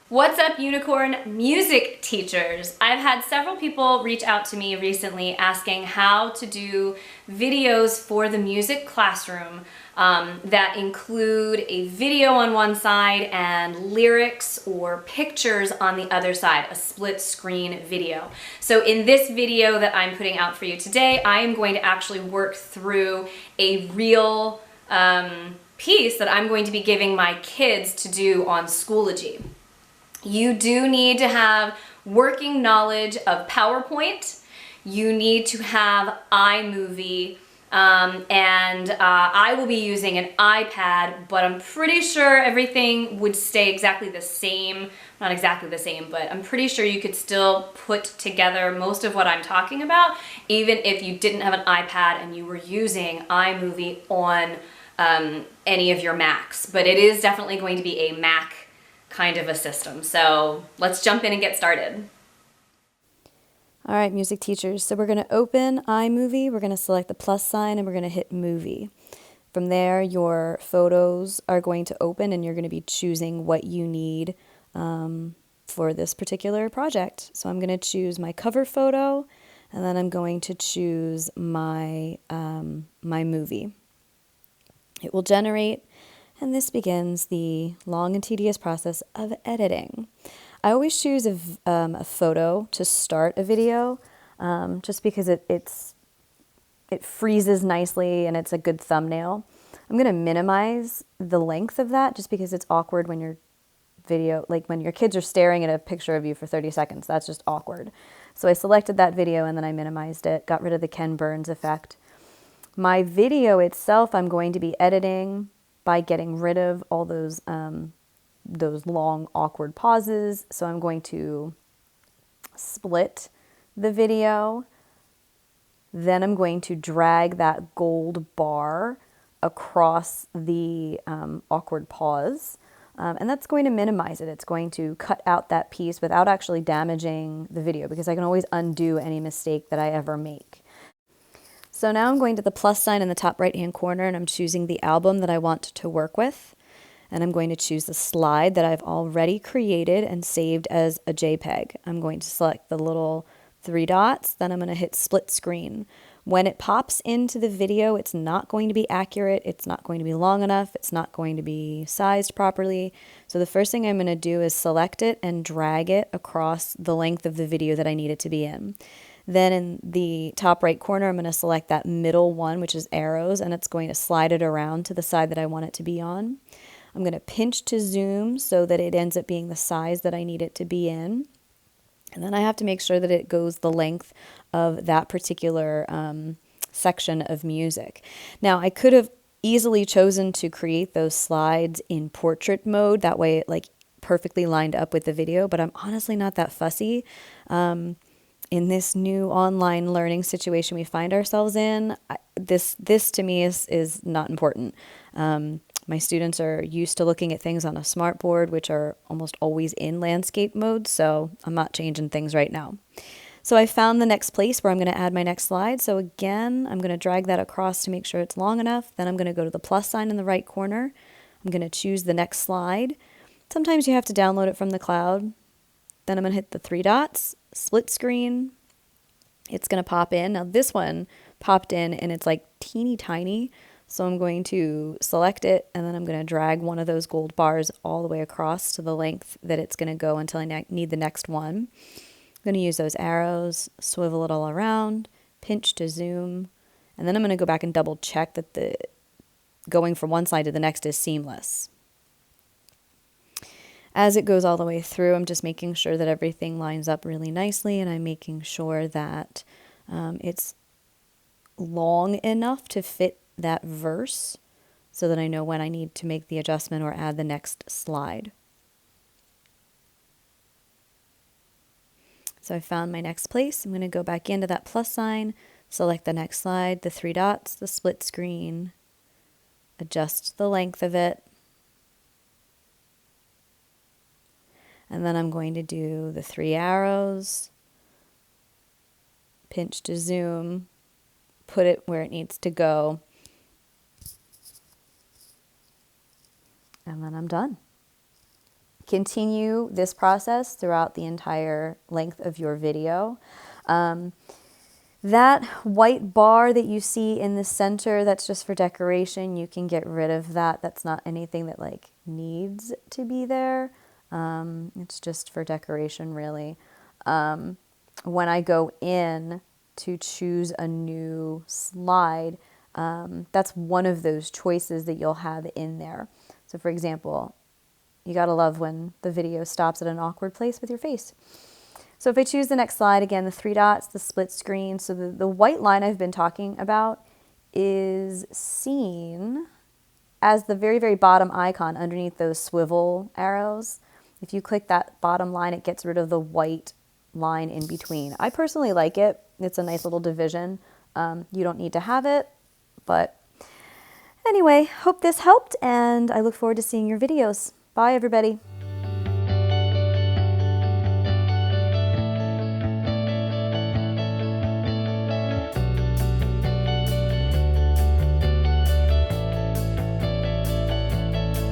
What's up, unicorn music teachers? I've had several people reach out to me recently asking how to do videos for the music classroom that include a video on one side and lyrics or pictures on the other side, a split screen video. So in this video that I'm putting out for you today, I am going to actually work through a real piece that I'm going to be giving my kids to do on Schoology. You do need to have working knowledge of PowerPoint. You need to have iMovie, and I will be using an iPad, but I'm pretty sure everything would stay exactly the same. Not exactly the same, but I'm pretty sure you could still put together most of what I'm talking about, even if you didn't have an iPad and you were using iMovie on any of your Macs. But it is definitely going to be a Mac kind of a system. So let's jump in and get started. All right, music teachers. So we're going to open iMovie, we're going to select the plus sign, and we're going to hit Movie. From there, your photos are going to open, and you're going to be choosing what you need for this particular project. So I'm going to choose my cover photo, and then I'm going to choose my, my movie. It will generate, and this begins the long and tedious process of editing. I always choose a photo to start a video just because it freezes nicely and it's a good thumbnail. I'm going to minimize the length of that just because it's awkward when your video, like when your kids are staring at a picture of you for 30 seconds. That's just awkward. So I selected that video and then I minimized it, got rid of the Ken Burns effect. My video itself, I'm going to be editing by getting rid of all those long, awkward pauses. So I'm going to split the video. Then I'm going to drag that gold bar across the awkward pause. And that's going to minimize it. It's going to cut out that piece without actually damaging the video because I can always undo any mistake that I ever make. So now I'm going to the plus sign in the top right-hand corner and I'm choosing the album that I want to work with. And I'm going to choose the slide that I've already created and saved as a JPEG. I'm going to select the little 3 dots, then I'm going to hit split screen. When it pops into the video, it's not going to be accurate, it's not going to be long enough, it's not going to be sized properly. So the first thing I'm going to do is select it and drag it across the length of the video that I need it to be in. Then in the top right corner, I'm going to select that middle one, which is arrows, and it's going to slide it around to the side that I want it to be on. I'm going to pinch to zoom so that it ends up being the size that I need it to be in. And then I have to make sure that it goes the length of that particular section of music. Now, I could have easily chosen to create those slides in portrait mode. That way it like perfectly lined up with the video, but I'm honestly not that fussy. In this new online learning situation we find ourselves in, this to me is not important. My students are used to looking at things on a smartboard, which are almost always in landscape mode, so I'm not changing things right now. So I found the next place where I'm going to add my next slide. So again, I'm going to drag that across to make sure it's long enough. Then I'm going to go to the plus sign in the right corner. I'm going to choose the next slide. Sometimes you have to download it from the cloud. Then I'm going to hit the 3 dots, split screen. It's going to pop in. Now this one popped in and it's like teeny tiny. So I'm going to select it and then I'm going to drag one of those gold bars all the way across to the length that it's going to go until I need the next one. I'm going to use those arrows, swivel it all around, pinch to zoom, and then I'm going to go back and double check that the going from one side to the next is seamless. As it goes all the way through, I'm just making sure that everything lines up really nicely and I'm making sure that it's long enough to fit that verse so that I know when I need to make the adjustment or add the next slide. So I found my next place. I'm going to go back into that plus sign, select the next slide, the 3 dots, the split screen, adjust the length of it. And then I'm going to do the 3 arrows, pinch to zoom, put it where it needs to go, and then I'm done. Continue this process throughout the entire length of your video. That white bar that you see in the center, that's just for decoration. You can get rid of that. That's not anything that like needs to be there. It's just for decoration, really. When I go in to choose a new slide, that's one of those choices that you'll have in there. So for example, you gotta love when the video stops at an awkward place with your face. So if I choose the next slide, again, the 3 dots, the split screen. So the white line I've been talking about is seen as the very, very bottom icon underneath those swivel arrows. If you click that bottom line, it gets rid of the white line in between. I personally like it. It's a nice little division. You don't need to have it, but anyway, hope this helped, and I look forward to seeing your videos. Bye, everybody.